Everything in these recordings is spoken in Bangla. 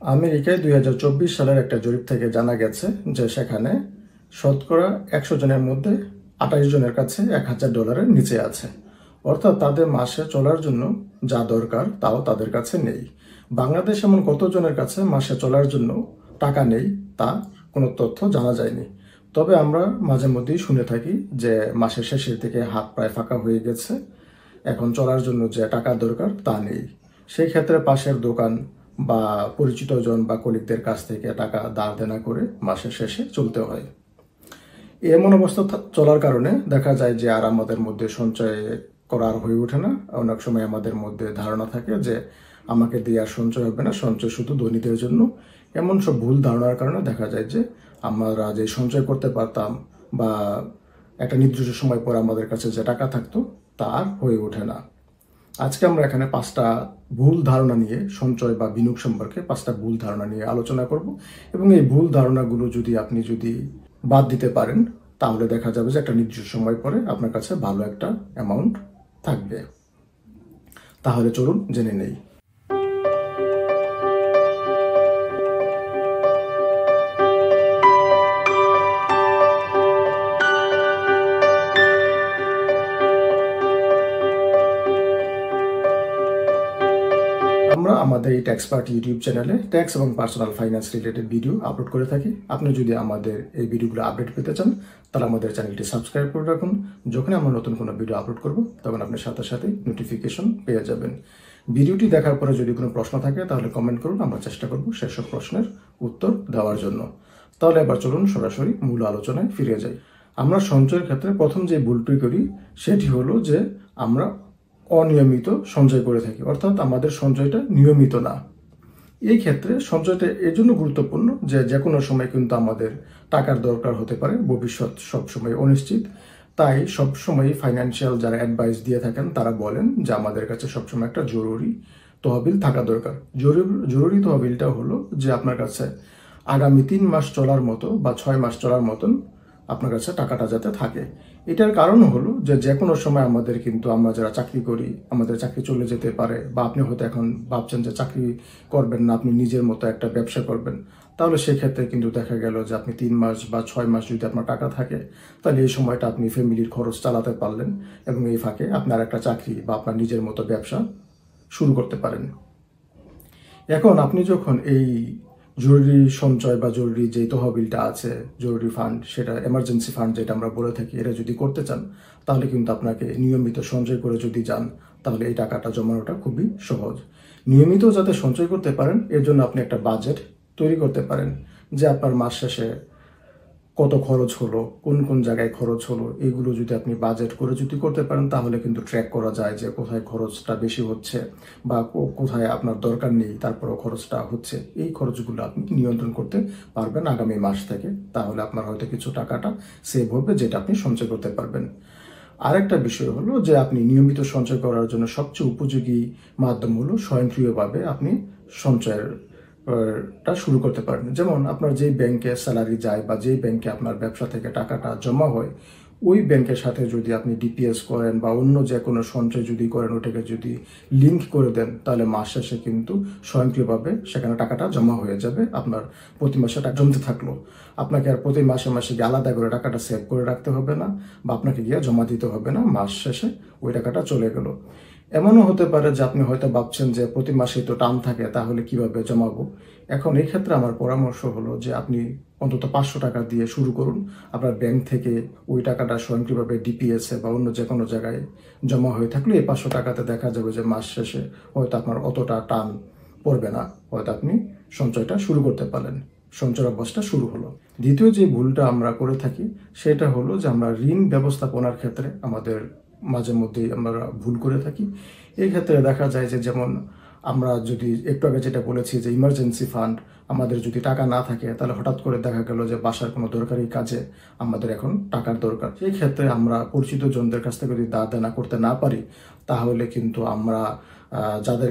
আমেরিকায় ২০২৪ সালের একটা জরিপ থেকে জানা গেছে যে সেখানে শতকরা ১০০ জনের মধ্যে ২৮ জনের কাছে $১,০০০ নিচে আছে। অর্থাৎ তাদের মাসে চলার জন্য যা দরকার তাও তাদের কাছে নেই। বাংলাদেশ এমন কতজনের কাছে মাসে চলার জন্য টাকা নেই তা কোনো তথ্য জানা যায়নি। তবে আমরা মাঝে মধ্যেই শুনে থাকি যে মাসের শেষের দিকে হাত প্রায় ফাঁকা হয়ে গেছে, এখন চলার জন্য যে টাকা দরকার তা নেই। সেই ক্ষেত্রে পাশের দোকান বা পরিচিতজন বা কলিগদের কাছ থেকে টাকা ধার দেনা করে মাসের শেষে চলতে হয়। এমন অবস্থা চলার কারণে দেখা যায় যে আর আমাদের মধ্যে সঞ্চয় করার হয়ে ওঠে না। অনেক সময় আমাদের মধ্যে ধারণা থাকে যে আমাকে দিয়ে আর সঞ্চয় হবে না, সঞ্চয় শুধু ধনীদের জন্য। এমন সব ভুল ধারণার কারণে দেখা যায় যে আমরা যে সঞ্চয় করতে পারতাম বা একটা নির্দিষ্ট সময় পর আমাদের কাছে যে টাকা থাকতো তা আর হয়ে ওঠে না। আজকে আমরা এখানে 5টা ভুল ধারণা নিয়ে সঞ্চয় বা বিনিয়োগ সম্পর্কে 5টা ভুল ধারণা নিয়ে আলোচনা করব এবং এই ভুল ধারণাগুলো আপনি যদি বাদ দিতে পারেন তাহলে দেখা যাবে যে একটা নির্দিষ্ট সময় পরে আপনার কাছে ভালো একটা অ্যামাউন্ট থাকবে। তাহলে চলুন জেনে নেই। আমরা আমাদের এই ট্যাক্সপার্ট ইউটিউব চ্যানেলে ট্যাক্স এবং personal finance related video upload করে থাকি। আপনি যদি আমাদের এই ভিডিওগুলো আপডেট পেতে চান তাহলে আমাদের চ্যানেলটি সাবস্ক্রাইব করে রাখুন। যখন আমরা নতুন কোনো ভিডিও আপলোড করব তখন আপনি সাথে সাথে নোটিফিকেশন পেয়ে যাবেন। ভিডিওটি দেখার পরে যদি কোনো প্রশ্ন থাকে তাহলে কমেন্ট করুন, আমরা চেষ্টা করব সেসব প্রশ্নের উত্তর দেওয়ার জন্য। তাহলে এবার চলুন সরাসরি মূল আলোচনায় ফিরে যাই। আমরা সঞ্চয়ের ক্ষেত্রে প্রথম যে ভুলটি করি সেটি হলো যে আমরা অনিয়মিত সঞ্চয় করে থাকি, অর্থাৎ আমাদের সঞ্চয়টা নিয়মিত না। এই ক্ষেত্রে সঞ্চয়টা এই জন্য গুরুত্বপূর্ণ যে কোনো সময় কিন্তু আমাদের টাকার দরকার হতে পারে, ভবিষ্যৎ সবসময় অনিশ্চিত। তাই সবসময় ফাইন্যান্সিয়াল যারা অ্যাডভাইস দিয়ে থাকেন তারা বলেন যে আমাদের কাছে সবসময় একটা জরুরি তহবিল থাকা দরকার। জরুরি তহবিলটা হলো যে আপনার কাছে আগামী 3 মাস চলার মতো বা 6 মাস চলার মতন আপনার কাছে টাকাটা যাতে থাকে। এটার কারণ হলো যে কোনো সময় আমাদের কিন্তু আমরা যারা চাকরি করি আমাদের চাকরি চলে যেতে পারে, বা আপনি হয়তো এখন ভাবছেন যে চাকরি করবেন না, আপনি নিজের মতো একটা ব্যবসা করবেন। তাহলে সেক্ষেত্রে কিন্তু দেখা গেল যে আপনি 3 মাস বা 6 মাস যদি আপনার টাকা থাকে তাহলে এই সময়টা আপনি ফ্যামিলির খরচ চালাতে পারলেন এবং এই ফাঁকে আপনার একটা চাকরি বা আপনার নিজের মতো ব্যবসা শুরু করতে পারেন। এখন আপনি যখন এই জরুরি সঞ্চয় বা জরুরি যে তহবিলটা আছে, জরুরি ফান্ড, সেটা এমার্জেন্সি ফান্ড যেটা আমরা বলে থাকি, এটা যদি করতে চান তাহলে কিন্তু আপনাকে নিয়মিত সঞ্চয় করে যদি যান তাহলে এই টাকাটা জমানোটা খুবই সহজ। নিয়মিত যাতে সঞ্চয় করতে পারেন এর জন্য আপনি একটা বাজেট তৈরি করতে পারেন যে আপনার মাস শেষে কত খরচ হলো, কোন কোন জায়গায় খরচ হলো, এগুলো যদি আপনি বাজেট করে যদি করতে পারেন তাহলে কিন্তু ট্র্যাক করা যায় যে কোথায় খরচটা বেশি হচ্ছে বা কোথায় আপনার দরকার নেই তারপরেও খরচটা হচ্ছে। এই খরচগুলো আপনি নিয়ন্ত্রণ করতে পারবেন আগামী মাস থেকে। তাহলে আপনার হয়তো কিছু টাকাটা সেভ হবে যেটা আপনি সঞ্চয় করতে পারবেন। আরেকটা বিষয় হলো যে আপনি নিয়মিত সঞ্চয় করার জন্য সবচেয়ে উপযোগী মাধ্যম হলো স্বয়ংক্রিয়ভাবে আপনি সঞ্চয়ের টা শুরু করতে পারেন। যেমন আপনার যেই ব্যাংকে স্যালারি যায় বা যেই ব্যাংকে আপনার ব্যবসা থেকে টাকাটা জমা হয় ওই ব্যাংকের সাথে যদি আপনি ডিপিএস করেন বা অন্য যে কোনো সঞ্চয় যদি করেন ওটাকে যদি লিঙ্ক করে দেন তাহলে মাস শেষে কিন্তু স্বয়ংক্রিয়ভাবে সেখানে টাকাটা জমা হয়ে যাবে। আপনার প্রতি মাসে টাকা জমতে থাকলো, আপনাকে আর প্রতি মাসে মাসে গিয়ে আলাদা করে টাকাটা সেভ করে রাখতে হবে না বা আপনাকে গিয়ে জমা দিতে হবে না, মাস শেষে ওই টাকাটা চলে গেল। এমনও হতে পারে যে আপনি হয়তো ভাবছেন যে প্রতি মাসে তো টান থাকে তাহলে কিভাবে জমাবো। এখন এই ক্ষেত্রে আমার পরামর্শ হলো যে আপনি অন্তত 500 টাকা দিয়ে শুরু করুন। আপনার ব্যাংক থেকে ওই টাকাটা স্বয়ংক্রিয়ভাবে ডিপিএসে বা অন্য যে কোনো জায়গায় জমা হয়ে থাকলে এই 500 টাকাতে দেখা যাবে যে মাস শেষে হয়তো আপনার অতটা টান পড়বে না, হয়তো আপনি সঞ্চয়টা শুরু করতে পারলেন, সঞ্চয় অভ্যাসটা শুরু হলো। দ্বিতীয় যে ভুলটা আমরা করে থাকি সেটা হলো যে আমরা ঋণ ব্যবস্থাপনার ক্ষেত্রে আমাদের মাঝে মধ্যেই আমরা ভুল করে থাকি। এই ক্ষেত্রে দেখা যায় যে যেমন আমরা যদি একটু আগে যেটা বলেছি যে ইমার্জেন্সি ফান্ড, আমাদের যদি টাকা না থাকে তাহলে হঠাৎ করে দেখা গেল যে বাসার কোনো দরকারি কাজে আমাদের এখন টাকার দরকার। সেই ক্ষেত্রে আমরা পরিচিত জনদের কাছ থেকে যদি ধার দেনা করতে না পারি তাহলে কিন্তু আমরা যাদের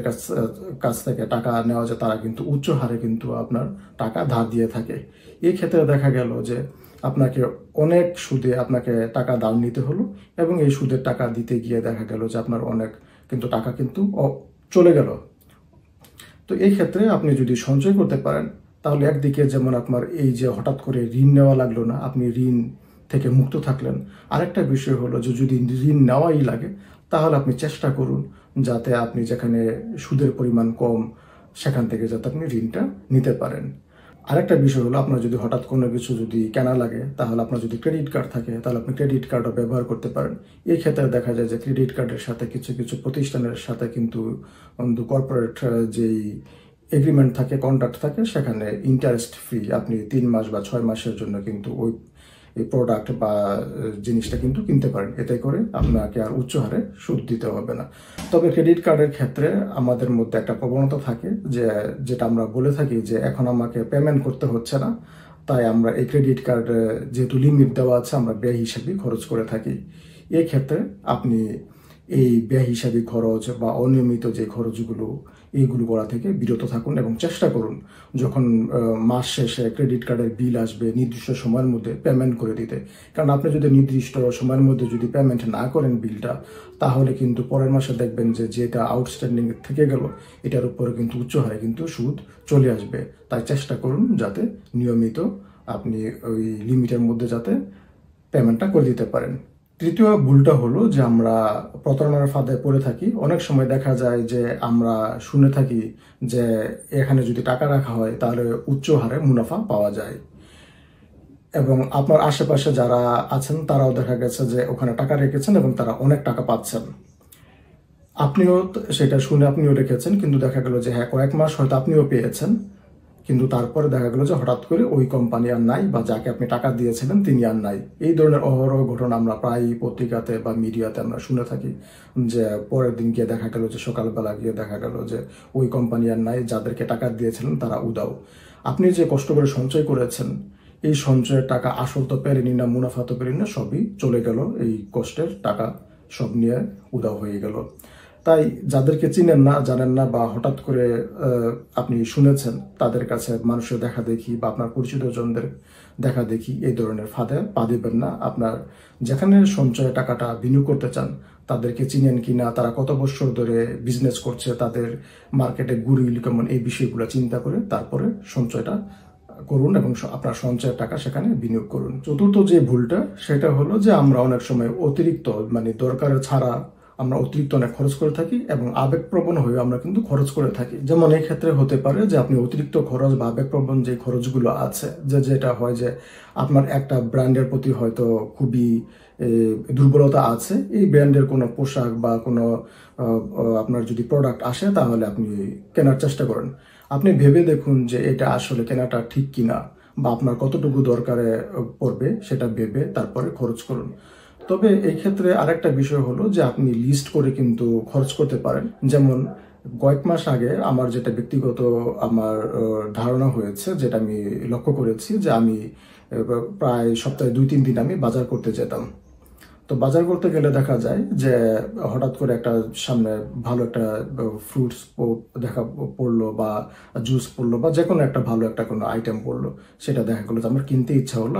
কাছ থেকে টাকা নেওয়া যায় তারা কিন্তু উচ্চ হারে কিন্তু আপনার টাকা ধার দিয়ে থাকে। এই ক্ষেত্রে দেখা গেল যে আপনাকে অনেক সুদে আপনাকে টাকা ধার নিতে হলো এবং এই সুদের টাকা দিতে গিয়ে দেখা গেল যে আপনার অনেক কিন্তু টাকা কিন্তু চলে গেল। তো এই ক্ষেত্রে আপনি যদি সঞ্চয় করতে পারেন তাহলে একদিকে যেমন আপনার এই যে হঠাৎ করে ঋণ নেওয়া লাগলো না, আপনি ঋণ থেকে মুক্ত থাকলেন। আরেকটা বিষয় হলো যে যদি ঋণ নেওয়াই লাগে তাহলে আপনি চেষ্টা করুন যাতে আপনি যেখানে সুদের পরিমাণ কম সেখান থেকে যাতে আপনি ঋণটা নিতে পারেন। আরেকটা বিষয় হলো আপনার যদি হঠাৎ কোনো কিছু যদি কেনা লাগে তাহলে আপনার যদি ক্রেডিট কার্ড থাকে তাহলে আপনি ক্রেডিট কার্ডও ব্যবহার করতে পারেন। এই ক্ষেত্রে দেখা যায় যে ক্রেডিট কার্ডের সাথে কিছু কিছু প্রতিষ্ঠানের সাথে কিন্তু কর্পোরেট যেই এগ্রিমেন্ট থাকে, কন্ট্রাক্ট থাকে, সেখানে ইন্টারেস্ট ফ্রি আপনি 3 মাস বা 6 মাসের জন্য কিন্তু ওই এই প্রোডাক্ট বা জিনিসটা কিন্তু কিনতে পারেন। এতে করে আপনাকে আর উচ্চ হারে সুদ দিতে হবে না। তবে ক্রেডিট কার্ডের ক্ষেত্রে আমাদের মধ্যে একটা প্রবণতা থাকে যে যেটা আমরা বলে থাকি যে এখন আমাকে পেমেন্ট করতে হচ্ছে না, তাই আমরা এই ক্রেডিট কার্ড যেহেতু লিমিট দেওয়া আছে আমরা ব্যয় হিসাবে খরচ করে থাকি। এই ক্ষেত্রে আপনি এই ব্যয় হিসাবে খরচ বা অনিয়মিত যে খরচগুলো এইগুলো করা থেকে বিরত থাকুন এবং চেষ্টা করুন যখন মাস শেষে ক্রেডিট কার্ডের বিল আসবে নির্দিষ্ট সময়ের মধ্যে পেমেন্ট করে দিতে। কারণ আপনি যদি নির্দিষ্ট সময়ের মধ্যে যদি পেমেন্ট না করেন বিলটা, তাহলে কিন্তু পরের মাসে দেখবেন যে যেটা আউটস্ট্যান্ডিং থেকে গেল এটার উপরে কিন্তু উচ্চ হারে কিন্তু সুদ চলে আসবে। তাই চেষ্টা করুন যাতে নিয়মিত আপনি ওই লিমিটের মধ্যে যাতে পেমেন্টটা করে দিতে পারেন। তৃতীয় ভুলটা হলো যে আমরা প্রতারণার ফাঁদে পড়ে থাকি। অনেক সময় দেখা যায় যে আমরা শুনে থাকি যে এখানে যদি টাকা রাখা হয় তাহলে উচ্চ হারে মুনাফা পাওয়া যায়, এবং আপনার আশেপাশে যারা আছেন তারাও দেখা গেছে যে ওখানে টাকা রেখেছেন এবং তারা অনেক টাকা পাচ্ছেন। আপনিও সেটা শুনে আপনিও রেখেছেন, কিন্তু দেখা গেল যে হ্যাঁ কয়েক মাস হয়তো আপনিও পেয়েছেন, কিন্তু তারপরে দেখা গেল যে হঠাৎ করে ওই কোম্পানি আর নাই বা যাকে আপনি টাকা দিয়েছিলেন তিনি আর নাই। এই ধরনের অহরহ ঘটনা আমরা প্রায় পত্রিকাতে বা মিডিয়াতে আমরা শুনে থাকি যে পরের দিন গিয়ে দেখা গেল যে সকালবেলা গিয়ে দেখা গেল যে ওই কোম্পানি আর নাই, যাদেরকে টাকা দিয়েছিলেন তারা উধাও। আপনি যে কষ্ট করে সঞ্চয় করেছেন এই সঞ্চয়ের টাকা আসল তো পেলেনি না, মুনাফা তো পেলেনি না, সবই চলে গেল, এই কষ্টের টাকা সব নিয়ে উধাও হয়ে গেল। তাই যাদেরকে চিনেন না, জানেন না বা হঠাৎ করে আপনি শুনেছেন তাদের কাছে মানুষের দেখা দেখি বা আপনার পরিচিত জনদের দেখা দেখি এই ধরনের ফাঁদে পা দিবেন না। আপনার যেখানে সঞ্চয় টাকাটা বিনিয়োগ করতে চান তাদেরকে চিনেন কিনা, তারা কত বছর ধরে বিজনেস করছে, তাদের মার্কেটে গুডউইল কেমন, এই বিষয়গুলো চিন্তা করে তারপরে সঞ্চয়টা করুন এবং আপনার সঞ্চয়ের টাকা সেখানে বিনিয়োগ করুন। চতুর্থ যে ভুলটা সেটা হলো যে আমরা অনেক সময় অতিরিক্ত দরকারের ছাড়া আমরা অতিরিক্ত অনেক খরচ করে থাকি এবং আবেগপ্রবণ হয়ে আমরা কিন্তু খরচ করে থাকি। যেমন এই ক্ষেত্রে হতে পারে যে আপনি অতিরিক্ত খরচ বা আবেগপ্রবণ যে খরচগুলো আছে, যেটা হয় যে আপনার একটা ব্র্যান্ডের প্রতি হয়তো খুবই দুর্বলতা আছে, এই ব্র্যান্ডের কোনো পোশাক বা কোনো আপনার যদি প্রোডাক্ট আসে তাহলে আপনি কেনার চেষ্টা করেন। আপনি ভেবে দেখুন যে এটা আসলে কেনাটা ঠিক কিনা বা আপনার কতটুকু দরকারে পড়বে সেটা ভেবে তারপরে খরচ করুন। তবে এই ক্ষেত্রে আরেকটা বিষয় হলো যে আপনি লিস্ট করে কিন্তু খরচ করতে পারেন। যেমন কয়েক মাস আগে আমার যেটা ব্যক্তিগত আমার ধারণা হয়েছে, যেটা আমি লক্ষ্য করেছি যে আমি প্রায় সপ্তাহে 2-3 দিন আমি বাজার করতে যেতাম। তো বাজার করতে গেলে দেখা যায় যে হঠাৎ করে একটা সামনে ভালো একটা ফ্রুটস দেখা পড়লো বা জুস পড়লো বা যে কোনো একটা ভালো একটা কোনো আইটেম পড়লো, সেটা দেখা গেলো যে আমার কিনতে ইচ্ছা হলো,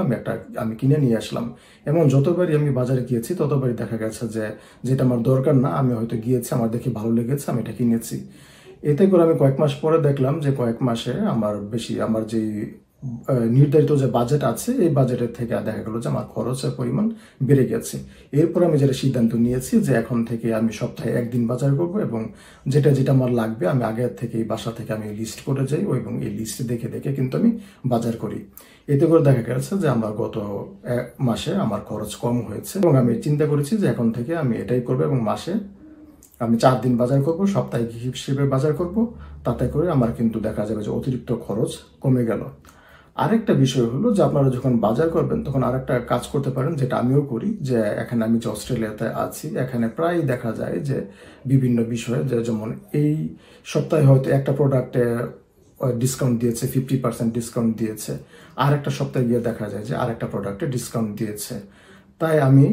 আমি কিনে নিয়ে আসলাম। এবং যতবারই আমি বাজারে গিয়েছি ততবারই দেখা গেছে যে যেটা আমার দরকার না, আমি হয়তো গিয়েছি, আমার দেখে ভালো লেগেছে, আমি এটা কিনেছি। এতে করে আমি কয়েক মাস পরে দেখলাম যে কয়েক মাসে আমার যে নির্ধারিত যে বাজেট আছে এই বাজেটের থেকে দেখা গেল যে আমার খরচের পরিমাণ বেড়ে গেছে। এরপর আমি যেটা সিদ্ধান্ত নিয়েছি যে এখন থেকে আমি সপ্তাহে 1 দিন বাজার করব এবং যেটা যেটা আমার লাগবে আমি আগের থেকে বাসা থেকে আমি লিস্ট করে যাই এবং এই লিস্ট দেখে দেখে কিন্তু আমি বাজার করি। এতে করে দেখা গেছে যে আমার গত মাসে আমার খরচ কম হয়েছে এবং আমি চিন্তা করেছি যে এখন থেকে আমি এটাই করবো এবং মাসে আমি 4 দিন বাজার করব, সাপ্তাহিক হিসেবে বাজার করব। তাতে করে আমার কিন্তু দেখা যাবে যে অতিরিক্ত খরচ কমে গেল। আরেকটা বিষয় হলো যে আপনারা যখন বাজার করবেন তখন আরেকটা কাজ করতে পারেন, যেটা আমিও করি, যে এখানে আমি যে অস্ট্রেলিয়াতে আছি এখানে প্রায় দেখা যায় যে বিভিন্ন বিষয়ে যেমন এই সপ্তাহে হয়তো একটা প্রোডাক্টে ডিসকাউন্ট দিয়েছে, 50% ডিসকাউন্ট দিয়েছে, আর একটা সপ্তাহে গিয়ে দেখা যায় যে আরেকটা প্রোডাক্টে ডিসকাউন্ট দিয়েছে। তাই আমি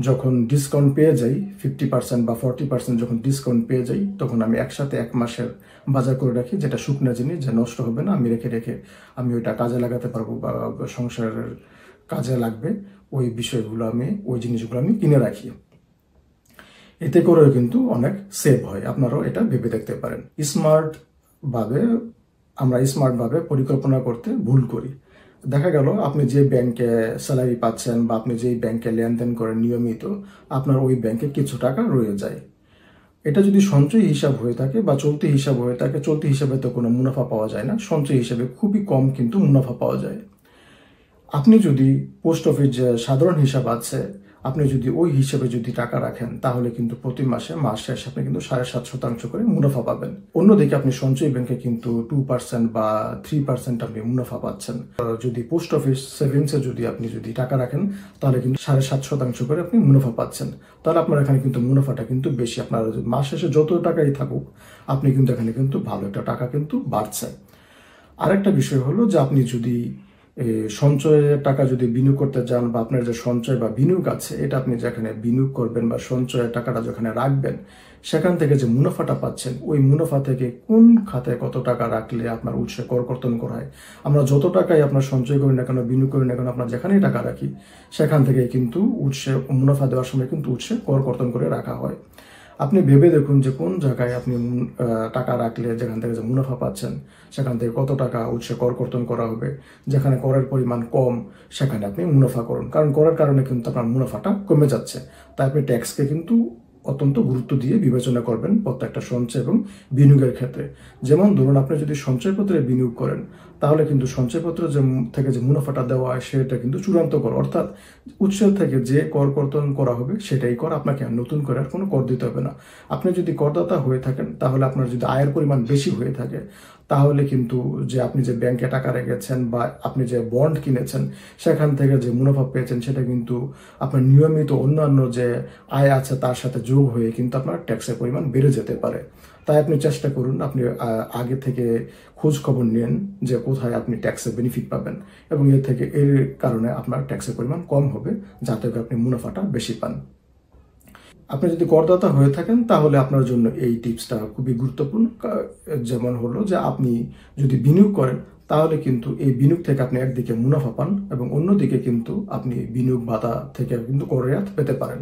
যখন ডিসকাউন্ট পেয়ে যাই 50% বা 40% যখন ডিসকাউন্ট পেয়ে যাই তখন আমি একসাথে 1 মাসের বাজার করে রাখি, যেটা শুকনা জিনিস, যে নষ্ট হবে না, আমি রেখে রেখে আমি ওইটা কাজে লাগাতে পারবো বা সংসারের কাজে লাগবে, ওই জিনিসগুলো আমি কিনে রাখি। এতে করেও কিন্তু অনেক সেভ হয়। আপনারাও এটা ভেবে দেখতে পারেন। স্মার্ট ভাবে আমরা স্মার্টভাবে পরিকল্পনা করতে ভুল করি। দেখা গেল আপনি যে ব্যাংকে স্যালারি পাচ্ছেন বা আপনি যেই ব্যাংকে লেনদেন করেন নিয়মিত, আপনার ওই ব্যাংকে কিছু টাকা রয়ে যায়। এটা যদি সঞ্চয় হিসাব হয়ে থাকে বা চলতি হিসাব হয়ে থাকে, চলতি হিসাবে তো কোনো মুনাফা পাওয়া যায় না, সঞ্চয় হিসাবে খুবই কম কিন্তু মুনাফা পাওয়া যায়। আপনি যদি পোস্ট অফিস যে সাধারণ হিসাব আছে, আপনি যদি ওই হিসেবে যদি টাকা রাখেন, তাহলে কিন্তু প্রতি মাসে মাস শেষে আপনি কিন্তু 7.5% করে মুনাফা পাবেন। অন্যদিকে আপনি সঞ্চয় ব্যাংকে কিন্তু 2% বা 3% আপনি মুনাফা পাচ্ছেন। যদি পোস্ট অফিস সেভিংসে যদি আপনি যদি টাকা রাখেন, তাহলে কিন্তু 7.5% করে আপনি মুনাফা পাচ্ছেন। তাহলে আপনার এখানে কিন্তু মুনাফাটা কিন্তু বেশি। আপনার মাস শেষে যত টাকাই থাকুক, আপনি কিন্তু এখানে কিন্তু ভালো একটা টাকা কিন্তু বাড়ছে। আরেকটা বিষয় হলো যে আপনি যদি সঞ্চয়ের টাকা যদি বিনিয়োগ করতে চান বা আপনার যে সঞ্চয় বা বিনিয়োগ আছে, এটা আপনি যেখানে বিনিয়োগ করবেন বা সঞ্চয়ের টাকাটা যেখানে রাখবেন, সেখান থেকে যে মুনাফাটা পাচ্ছেন, ওই মুনাফা থেকে কোন খাতে কত টাকা রাখলে আপনার উৎসে কর কর্তন করা হয়। আমরা যত টাকাই আপনার সঞ্চয় করি না কেন, বিনিয়োগ করি না কেন, আপনার যেখানেই টাকা রাখি, সেখান থেকে কিন্তু উৎসে মুনাফা দেওয়ার সময় কিন্তু উৎসে কর কর্তন করে রাখা হয়। আপনি ভেবে দেখুন যে কোন জায়গায় আপনি টাকা রাখলে যেখান থেকে যে মুনাফা পাচ্ছেন, সেখান থেকে কত টাকা উৎসে কর কর্তন করা হবে। যেখানে করের পরিমাণ কম, সেখানে আপনি মুনাফা করুন, কারণ করের কারণে কিন্তু আপনার মুনাফাটা কমে যাচ্ছে। তাই আপনি ট্যাক্সকে কিন্তু অত্যন্ত গুরুত্ব দিয়ে বিবেচনা করবেন প্রত্যেকটা সঞ্চয় এবং বিনিয়োগের ক্ষেত্রে। যেমন ধরুন, আপনি যদি সঞ্চয়পত্রে বিনিয়োগ করেন, তাহলে কিন্তু সঞ্চয়পত্র থেকে যে মুনাফাটা দেওয়া হয়, সেটা কিন্তু চূড়ান্ত কর, অর্থাৎ উৎসের থেকে যে কর কর্তন করা হবে সেটাই কর, আপনাকে আর নতুন করে আর কোনো কর দিতে হবে না। আপনি যদি করদাতা হয়ে থাকেন, তাহলে আপনার যদি আয়ের পরিমাণ বেশি হয়ে থাকে, তাহলে কিন্তু যে আপনি যে ব্যাংকে টাকা রেখেছেন বা আপনি যে বন্ড কিনেছেন, সেখান থেকে যে মুনাফা পেয়েছেন, সেটা কিন্তু আপনার নিয়মিত অন্যান্য যে আয় আছে তার সাথে যোগ হয়ে কিন্তু আপনার ট্যাক্সের পরিমাণ বেড়ে যেতে পারে। তাই আপনি চেষ্টা করুন, আপনি আগে থেকে খোঁজ খবর নেন যে কোথায় আপনি ট্যাক্সের বেনিফিট পাবেন, এবং এর কারণে আপনার ট্যাক্সের পরিমাণ কম হবে, যাতে করে আপনি মুনাফাটা বেশি পান। আপনি যদি করদাতা হয়ে থাকেন, তাহলে আপনার জন্য এই টিপসটা খুবই গুরুত্বপূর্ণ। যেমন হলো যে আপনি যদি বিনিয়োগ করেন, তাহলে কিন্তু এই বিনিয়োগ থেকে আপনি একদিকে মুনাফা পান এবং অন্যদিকে কিন্তু আপনি বিনিয়োগ ভাতা থেকে কিন্তু কর রেয়াত পেতে পারেন।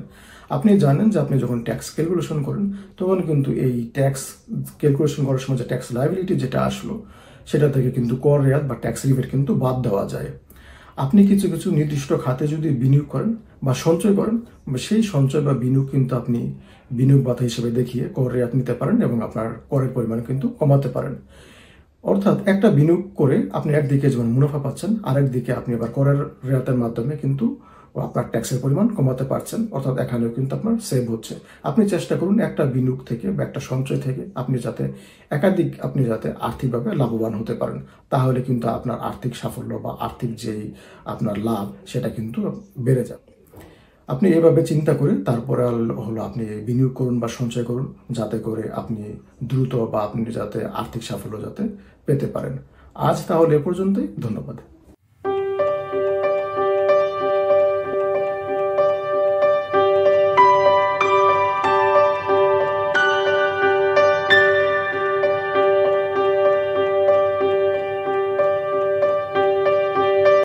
আপনি জানেন যে আপনি যখন ট্যাক্স ক্যালকুলেশন করেন, তখন কিন্তু এই ট্যাক্স ক্যালকুলেশন করার সময় যে ট্যাক্স লায়াবিলিটি যেটা আসলো, সেটা থেকে কিন্তু কর রেয়াত বা ট্যাক্স রিবেট কিন্তু বাদ দেওয়া যায়। আপনি কিছু কিছু নির্দিষ্ট খাতে যদি বিনিয়োগ করেন বা সঞ্চয় করেন, সেই সঞ্চয় বা বিনিয়োগ কিন্তু আপনি বিনিয়োগ ভাতা হিসেবে দেখিয়ে কর রেয়াত নিতে পারেন এবং আপনার করের পরিমাণ কিন্তু কমাতে পারেন। অর্থাৎ একটা বিনিয়োগ করে আপনি একদিকে যেমন মুনাফা পাচ্ছেন, আরেকদিকে আপনি আবার করের রেয়াতের মাধ্যমে কিন্তু আপনার ট্যাক্সের পরিমাণ কমাতে পারছেন, অর্থাৎ এখানেও কিন্তু আপনার সেভ হচ্ছে। আপনি চেষ্টা করুন একটা বিনিয়োগ থেকে বা একটা সঞ্চয় থেকে আপনি যাতে আর্থিকভাবে লাভবান হতে পারেন। তাহলে কিন্তু আপনার আর্থিক সাফল্য বা আর্থিক যেই আপনার লাভ, সেটা কিন্তু বেড়ে যাবে। আপনি এভাবে চিন্তা করে তারপরে হলো আপনি বিনিয়োগ করুন বা সঞ্চয় করুন, যাতে করে আপনি দ্রুত বা আপনি যাতে আর্থিক সাফল্য যাতে পেতে পারেন। আজ তাহলে এ পর্যন্তই। ধন্যবাদ।